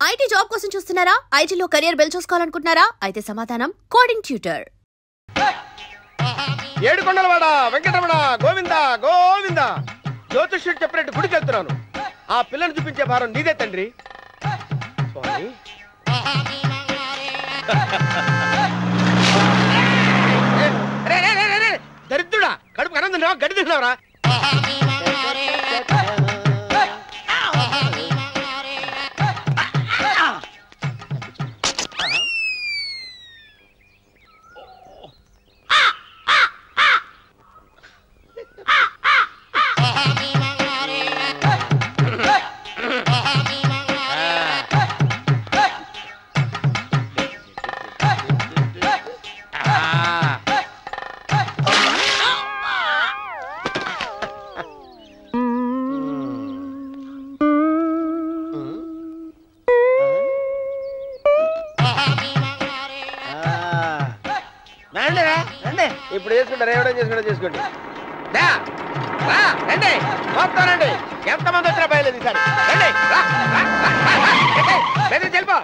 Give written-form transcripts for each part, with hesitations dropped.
IT job కోసం చూస్తున్నారా? ఐటీలో కెరియర్ బిల్డ్ చేసుకోవాలనుకుంటున్నారా? అయితే సమాధానం కోడింగ్ ట్యూటర్. ఏడుకొండలవాడ వెంకటరమణ గోవింద గోవింద. జ్యోతిష్యుడు చెప్పినట్టు గుడికి వెళ్తున్నాను. ఆ పిల్లను చూపించే భారం నీదే తండ్రి. స్వామి దరిద్రుడా, కడుపు అన్నం తిన్నావా గడి తిన్నావరా? ఇప్పుడు చేసుకుంటారు, ఏమైనా చేసుకుంటా చేసుకోండి. రండి మొత్తం రండి, ఎంతమంది వచ్చినా బయలుదేరి వెళ్ళిపో.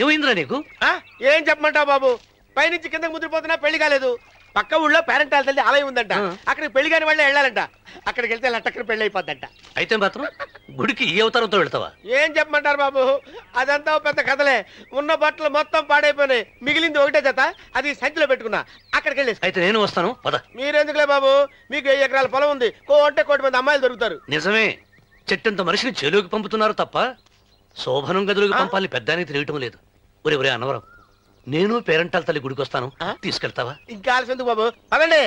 ఏమైందిరా నీకు? ఏం చెప్పమంటావు బాబు, పైనుంచి కిందకి ముద్రపోతున్నా పెళ్లి కాలేదు. పక్క ఊళ్ళో పేరెంటాల తల్లి ఆలయం ఉందంట, అక్కడికి పెళ్లి కాని వాళ్ళే వెళ్ళాలంట. అక్కడికి వెళ్తే లట్టక్కన పెళ్లి అయిపోద్దంట. అయితే మాత్రం గుడికి ఈ అవతారంతో వెళ్తావా? ఏం చెప్పమంటారు బాబు, అదంతా పెద్ద కథలే. ఉన్న బట్టలు మొత్తం పాడైపోయినాయి, మిగిలింది ఒకటే జత, అది సంచిలో పెట్టుకున్నా. అక్కడికి వెళ్ళేసి అయితే నేను వస్తాను పద. మీరెందుకులే బాబు, మీకు 10 ఎకరాల పొలం ఉంది, అంటే 1 కోటి మంది అమ్మాయిలు దొరుకుతారు. నిజమే, చెట్టంత మనిషిని చెరువుకి పంపుతున్నారు తప్ప శోభనం గదులకు పంపాలని పెద్దానికి తెలియటం లేదు. ఒరే ఒరే అన్నవరం, నేను పేరెంటాల తల్లి గుడికి వస్తాను, తీసుకెళ్తావా? ఇంకా ఆలస్యం ఎందుకు బాబు, పదండి.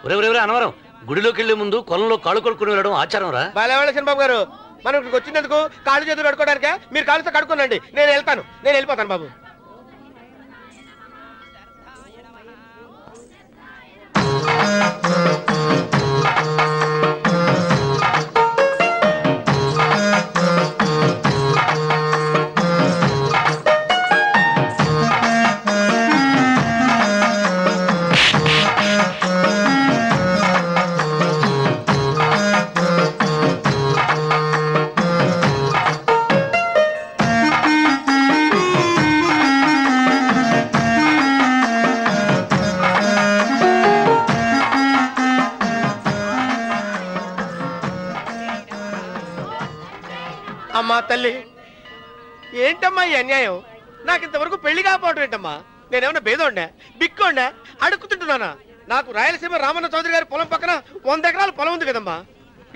ఒరే ఒరే ఒరే అన్నవరం, గుడిలోకి వెళ్లే ముందు కొలంలో కాళ్ళు కొడుకుని వెళ్ళడం ఆచారం రా. బాలేవాళ్ళ చంద్రబాబు గారు, మనం ఇక్కడికి వచ్చినందుకు కాళ్ళు చేతులు కడుక్కోవడానికే. మీరు కాళ్ళతో కడుక్కోనండి, నేను వెళ్తాను, నేను వెళ్ళిపోతాను బాబు. అమ్మా తల్లి, ఏంటమ్మా ఈ అన్యాయం? నాకు ఇంతవరకు పెళ్లి కాకపోవటం ఏంటమ్మా? నేనేమన్నా బేదోండా, బిక్కోండా, అడుక్కుతుంటున్నానా? నాకు రాయలసీమ రామన్న చౌదరి గారి పొలం పక్కన 100 ఎకరాల పొలం ఉంది కదమ్మా.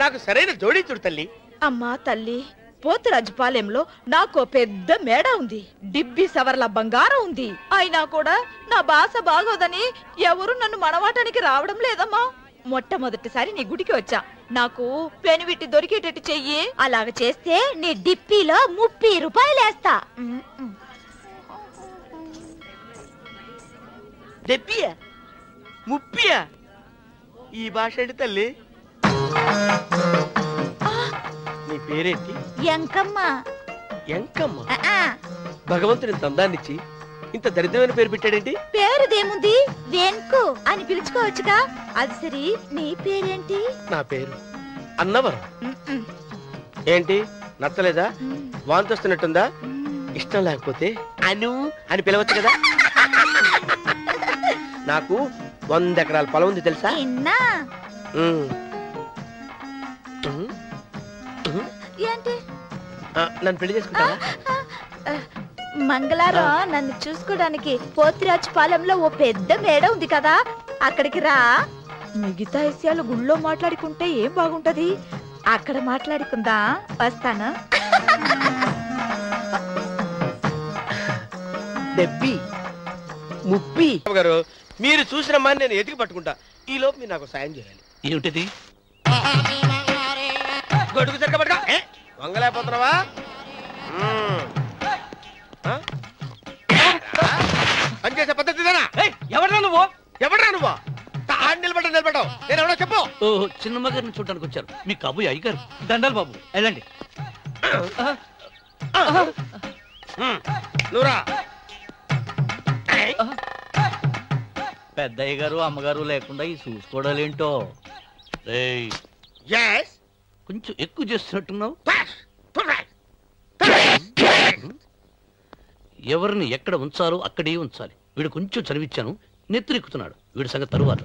నాకు సరైన జోడించుడు తల్లి. అమ్మా తల్లి, పోతురాజుపాలెంలో నాకు పెద్ద మేడ ఉంది, డిబ్బి సవర్ల బంగారం ఉంది. అయినా కూడా నా భాష బాగోదని ఎవరు నన్ను మనవాటానికి రావడం లేదమ్మా. మొట్టమొదటిసారి నీ గుడికి వచ్చా, నాకు పెనువిట్టి దొరికేటట్టు చెయ్యి. అలాగ చేస్తే నీ డిప్పిలో 30 రూపాయలు వేస్తా. డెబ్బియా 30? ఈ భాష ఏంటి తల్లి? నీ పేరేంటి? ఎంకమ్మ. ఎంకమ్మ? భగవంతుని ఇంత అందాన్నిచ్చి ఇంత దరిద్రమైన పేరు పెట్టాడేంటి? పేరుదేముంది, వెంకు అని పిలుచుకోవచ్చుగా. అది సరి, నీ పేరేంటి? నా పేరు అన్నవరం. ఏంటి నచ్చలేదా? వాంతి వస్తున్నట్టుందా? ఇష్టం లేకపోతే అను అని పిలవచ్చు కదా. నాకు 100 ఎకరాల పొలం ఉంది తెలుసా? ఏంటి? నన్ను పెళ్లి చేసుకుంటావా? మంగళారం నన్ను చూసుకోవడానికి పోతిరాజుపాలెంలో ఓ పెద్ద మేడ ఉంది కదా, అక్కడికి రా. మిగతా విషయాలు గుళ్ళో మాట్లాడుకుంటే ఏం బాగుంటది, అక్కడ మాట్లాడుకుందా. వస్తాను. డెబ్బి 30 గారు, మీరు చూసిన మని నేను ఎతికి పట్టుకుంటా. ఈ లోపు మీరు నాకు సాయం చేయాలి. ఏమిటిది? గొడుగు సరిగ్గా పట్టుకో. వంగలేకపోతున్నావా? పనిచేసే పద్ధతి ఎవరా నువ్వు? ఎవడరా నువ్వు? నిలబడ్డావు, నేను ఎవడో చెప్పు. చిన్నమ్మ గారిని చూడడానికి వచ్చారు, మీ కాబోయే అయ్యగారు. దండాలు బాబు, వెళ్ళండి. నువ్వురా. పెద్దయ్య గారు అమ్మగారు లేకుండా ఈ చూసుకోవడాలేంటో. రేయ్, yes కొంచెం ఎక్కువ చేస్తున్నట్టున్నావు. ఎవరిని ఎక్కడ ఉంచాలో అక్కడే ఉంచాలి. వీడు కొంచెం చదివిచ్చాను, నెత్తిరెక్కుతున్నాడు. వీడి సంగతి తరువాత.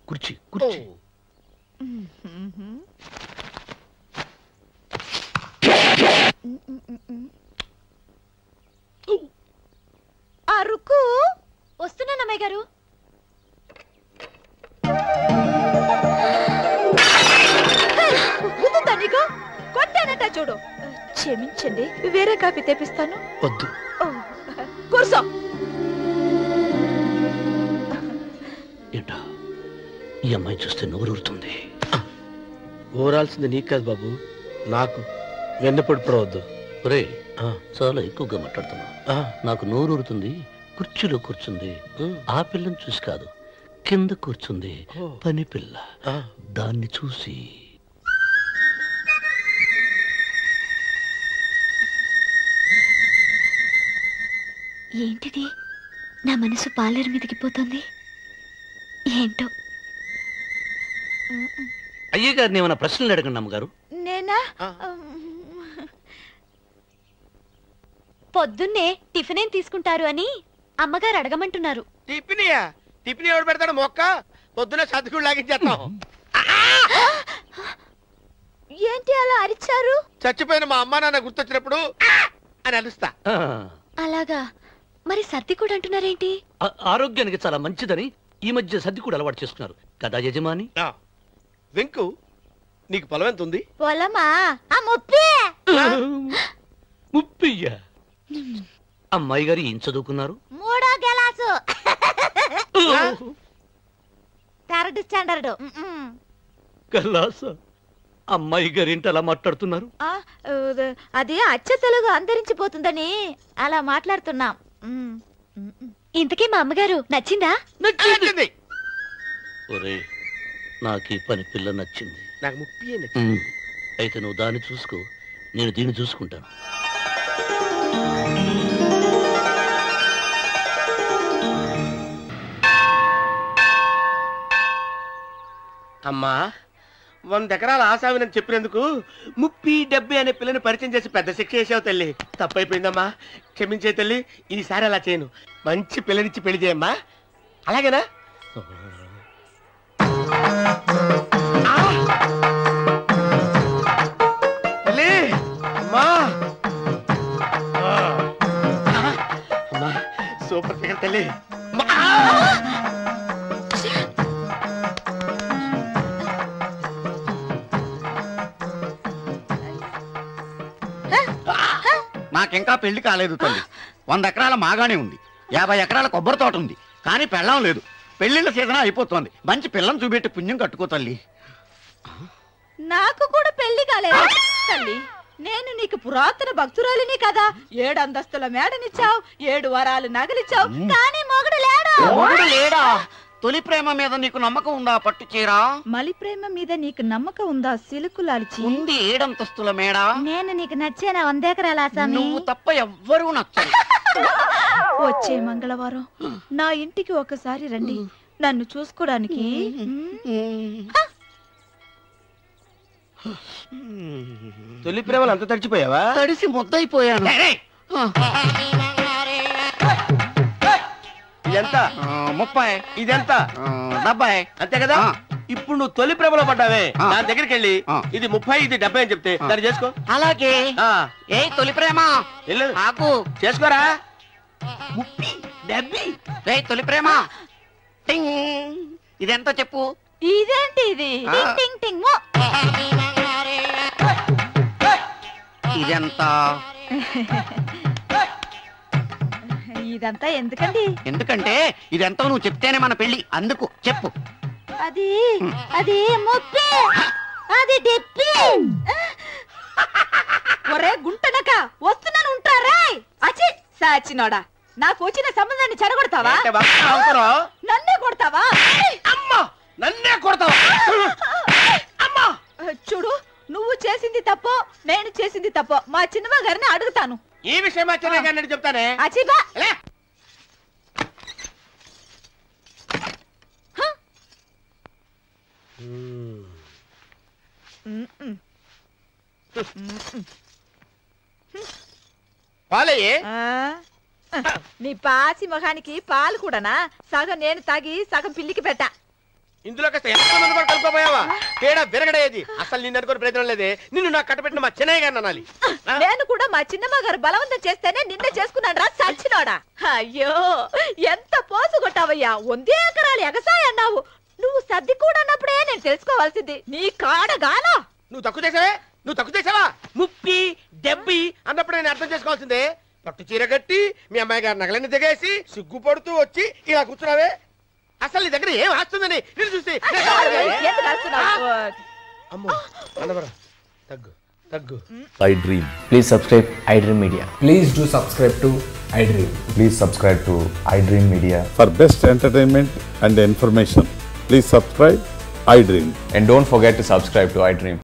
కుర్చీ కుర్చీ. అరుకు వస్తున్నాను అమ్మాయి గారు. నీకు కొట్టానట చూడు. క్షమించండి, వేరే కాఫీ తెప్పిస్తాను. వద్దు. కూర్చో. ఏంటా ఈ అమ్మాయి చూస్తే నోరూరుతుంది. ఊరాల్సింది నీకు కాదు బాబు, నాకు. వెన్నపొడి పడవద్దు. ఒరే, చాలా ఎక్కువగా మాట్లాడుతున్నా. నాకు నోరూరుతుంది. కుర్చీలో కూర్చుంది. ఆ పిల్లని చూసి కాదు, కింద కూర్చుంది పని పిల్ల. దాన్ని చూసి ఏంటిది? నా మనసు పాలేరు మీదకి పోతుంది. ఏంటో. అయ్య గారిని ఏమైనా ప్రశ్నలు అడగండి అమ్మగారు. నేనా? పొద్దున్నే టిఫిన్ ఏం తీసుకుంటారు అని అమ్మగారు అడగమంటున్నారు. టిఫినియా? టిఫిన్ ఎవడు పెడతాడు మొక్క? పొద్దున సతుకుడు లాగించేస్తాం. ఏంటి అలా అరిచారు? చచ్చిపోయిన మా అమ్మా నాన్న గుర్తొచ్చినప్పుడు అని అలుస్తా. అలాగా? మరి సర్ది కూడా అంటున్నారేంటి? ఆరోగ్యానికి చాలా మంచిదని ఈ మధ్య సర్ది కూడా అలవాటు చేసుకున్నారు కదా యజమాని. వెంకు, నీకు పొలం ఎంత ఉంది? పొలమా? ముప్పయ్యా. అమ్మాయి గారు ఏం చదువుకున్నారు? 3వ క్లాసు, 3rd స్టాండర్డ్. కల్లాస. అమ్మాయి గారు ఏంటి అలా మాట్లాడుతున్నారు? అది అచ్చ తెలుగు అంతరించిపోతుందని అలా మాట్లాడుతున్నాం. ఇంతకీ మా అమ్మగారు నచ్చిందా? నచ్చింది. ఒరే, నాకు ఈ పని పిల్ల నచ్చింది. నాకు ముప్పి. అయితే నువ్వు దాన్ని చూసుకో, నేను దీన్ని చూసుకుంటాను. అమ్మా, 100 ఎకరాల ఆసావినని చెప్పినందుకు 30-70 అనే పిల్లని పరిచయం చేసి పెద్ద శిక్ష చేసావు తల్లి. తప్పైపోయిందమ్మా, క్షమించే తల్లి. ఈసారి అలా చేయను. మంచి పిల్లనిచ్చి పెళ్లి చేయమ్మా. అలాగేనా? తల్లి, అమ్మా, అమ్మా, సూపర్ ఫిగర్ తల్లి. నాకింకా పెళ్లి కాలేదు తల్లి. 100 ఎకరాల మాగానే ఉంది, 50 ఎకరాల కొబ్బరి తోట ఉంది, కానీ పెళ్ళం లేదు. పెళ్లిళ్ళ సీజన్ అయిపోతుంది. మంచి పిల్లని చూపెట్టి పుణ్యం కట్టుకో తల్లి. నాకు కూడా పెళ్లి కాలేదు తల్లి. నేను నీకు పురాతన భక్తురాలిని కదా. 7 అంతస్తుల మేడనిచ్చావు, 7 వరాలు నగలిచ్చావు, కానీ మొగుడు లేడు. మొగుడు లేడా? తొలి ప్రేమ మీద నీకు నమ్మకం ఉందా? పట్టు చీరా. మలి ప్రేమ మీద నీకు నమ్మకం ఉందా? సిలుకులాల్చి ఉంది 7 అంతస్తుల మేడ. నేను నీకు నచ్చేనా? 100 ఎకరాల ఆసామి. నువ్వు తప్ప ఎవ్వరూ నచ్చరు. వచ్చే మంగళవారం నా ఇంటికి ఒకసారి రండి, నన్ను చూసుకోవడానికి. తొలి ప్రేమలు అంత తడిచిపోయావా? తడిసి ముద్దయిపోయాను. ఇదెంత? 30. ఇదెంత? 70. అంతే కదా? ఇప్పుడు నువ్వు తొలి ప్రేమలో పడ్డావే, దాని దగ్గరికి వెళ్ళి ఇది 30 ఇది 70 అని చెప్తే దాన్ని చేసుకో. అలాగే. ఏ తొలి ప్రేమ ఆకు చేసుకోరా. 30 70. రే తొలి ప్రేమ, ఇదెంత చెప్పు. ఇదేంటి ఇది? టింగ్ టింగ్ టింగ్. ఇదెంత? ఇదంతా ఎందుకండి? ఎందుకంటే ఇదంతా నువ్వు చెప్తేనే మన పెళ్లి, అందుకు చెప్పు. అది అది ముప్పి, అది డిప్పి. ఒరే గుంటనక వస్తున్నాను, ఉంటారా? అచి సాచినోడా, నాకు వచ్చిన సంబంధాన్ని చెడగొడతావా? నన్నే కొడతావా? అమ్మా నన్నే కొడతావా? అమ్మా చూడు, నువ్వు చేసింది తప్పో నేను చేసింది తప్పో మా చిన్నమ్మ గారిని అడుగుతాను. ఈ విషయం మా చిన్న గారిని చెప్తానే. అచిబా పాలయ్యే. నీ పాసి మొహానికి పాలు కూడానా? సగం నేను తాగి సగం పిల్లికి పెట్టా. ఇందులో కాస్త ఎంత మంది కూడా కలుపుకోపోయావా? పేడ విరగడేది. అసలు నిన్ను అనుకుని ప్రయత్నం లేదే. నిన్ను నాకు కట్టబెట్టిన మా చిన్నయ్య గారిని అనాలి. నేను కూడా మా చిన్నమ్మ గారు బలవంతం చేస్తేనే నిన్నే చేసుకున్నాడు రా సచ్చినోడా. అయ్యో ఎంత పోసు కొట్టావయ్యా, 100 ఎకరాలు ఎగసాయ అన్నావు. నువ్వు సర్ది కూడా అన్నప్పుడే నేను తెలుసుకోవాల్సింది. నీ కాడగానా? నువ్వు తక్కువ చేసావే, నువ్వు తక్కువ చేసావా? 30, 70 అన్నప్పుడు నేను అర్థం చేసుకోవాల్సిందే. పట్టు చీర కట్టి మీ అమ్మాయి గారి నగలన్నీ దిగేసి సిగ్గుపడుతూ వచ్చి ఇలా కూర్చున్నావే. అసలు నీ దగ్గర ఏం వస్తుందని నేను చూసి అమ్మో అన్నవరా తగ్గు తగ్గు. iDream. Please subscribe iDream Media. Please do subscribe to iDream. Please subscribe to iDream Media. For best entertainment and information, please subscribe iDream. And don't forget to subscribe to iDream.